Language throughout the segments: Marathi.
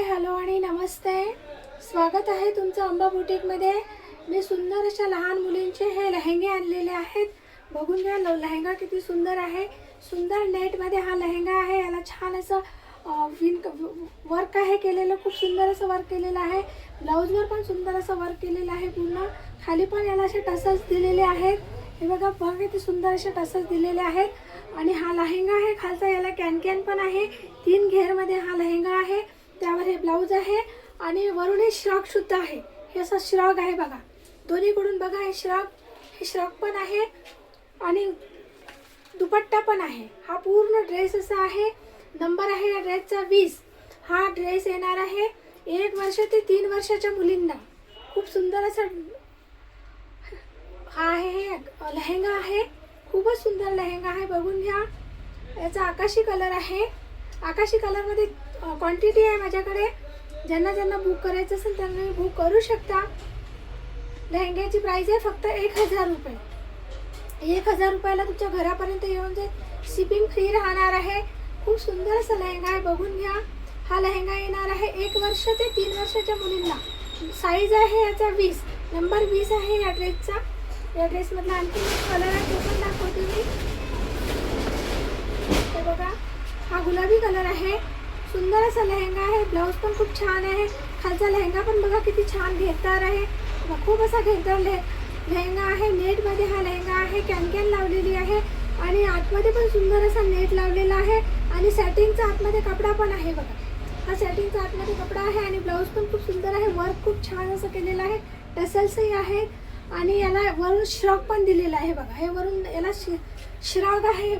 हॅलो आणि नमस्ते. स्वागत आहे तुमचं अंबा बुटीकमध्ये. मी सुंदर अशा लहान मुलींचे हे लेहंगे आणलेले आहेत. बघून घ्या, लेहंगा किती सुंदर आहे. सुंदर नेटमध्ये हा लेहंगा आहे. याला छान असं वर्क आहे केलेलं, खूप सुंदर असं वर्क केलेलं आहे. ब्लाऊजवर पण सुंदर असं वर्क केलेलं आहे. पूर्ण खाली पण याला असे टसल्स दिलेले आहेत. हे बघा किती सुंदर असे टसल्स दिलेले आहेत. आणि हा लेहंगा आहे. खालचा याला कॅन पण आहे. 3 घेरमध्ये हा लेहंगा आहे. त्यावर हे ब्लाऊज आहे आणि वरून हे श्रग सुद्धा आहे. हे असं श्रग आहे बघा, दोन्हीकडून बघा. हे श्रग पण आहे आणि दुपट्टा पण आहे. हा पूर्ण ड्रेस असा आहे. नंबर आहे या ड्रेसचा 20. हा ड्रेस येणार आहे 1 वर्ष ते 3 वर्षाच्या मुलींना. खूप सुंदर असा हा आहे. हे लेहंगा आहे. खूपच सुंदर लेहंगा आहे. बघून घ्या. याचा आकाशी कलर आहे. आकाशी कलरमध्ये क्वांटिटी आहे माझ्याकडे. ज्यांना बुक करायचं असेल त्यांना बुक करू शकता. लेहंग्याची प्राइस आहे फक्त 1000 रुपये. 1000 रुपयाला तुमच्या घरापर्यंत येऊन जाईल. शिपिंग फ्री राहणार आहे. खूप सुंदर असा लेहंगा आहे. बघून घ्या. हा लेहंगा येणार आहे 1 वर्ष ते 3 वर्षाच्या मुलींना. साईज आहे याचा 20. नंबर 20 आहे या ड्रेसचा. या ड्रेसमधला आणखी कलर आहे तो पण दाखवते मी. हे बघा, हा गुलाबी कलर आहे. सुंदर असा लेहंगा आहे. ब्लाऊज पण खूप छान आहे. खालचा लेहंगा पण बघा किती छान घेरदार आहे. खूप असा घेरदार लेहंगा आहे. नेटमध्ये हा लेहंगा आहे. कॅन लावलेली आहे आणि आतमध्ये पण सुंदर असा नेट लावलेला आहे. आणि सॅटिनचा आतमध्ये कपडा पण आहे बघा. हा सॅटिनचा आतमध्ये कपडा आहे आणि ब्लाऊज पण खूप सुंदर आहे. वर्क खूप छान असं केलेलं आहे. टसल्सही आहेत आणि याला वरून श्रग पण दिलेला आहे बघा. हे वरून याला श्रग आहे.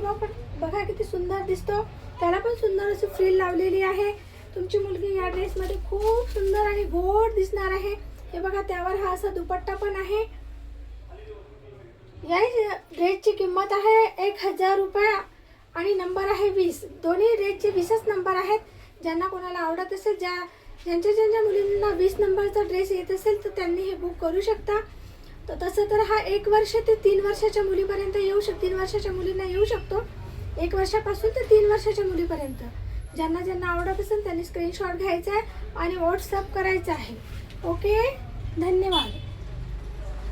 बघा किती सुंदर दिसतो. त्याला पण सुंदर अशी फ्रिल लावलेली आहे. तुमची मुलगी या ड्रेसमध्ये खूप सुंदर आणि गोड दिसणार आहे. हे बघा, त्यावर हा असा दुपट्टा पण आहे. या ड्रेसची किंमत आहे 1000 रुपये आणि नंबर आहे 20. दोन्ही ड्रेसचे 20च नंबर आहेत. ज्यांना कोणाला आवडत असेल, ज्यांच्या मुलींना 20 नंबरचा ड्रेस येत असेल तर त्यांनी हे बुक करू शकता. तर तसं तर हा 1 वर्ष ते 3 वर्षाच्या मुलीपर्यंत 3 वर्षाच्या मुलींना येऊ शकतो. 1 वर्षापासून ते 3 वर्षाच्या मुलीपर्यंत. ज्यांना आवडत असेल त्यांनी स्क्रीनशॉट घ्यायचा आहे आणि व्हॉट्सअप करायचा आहे. ओके, धन्यवाद.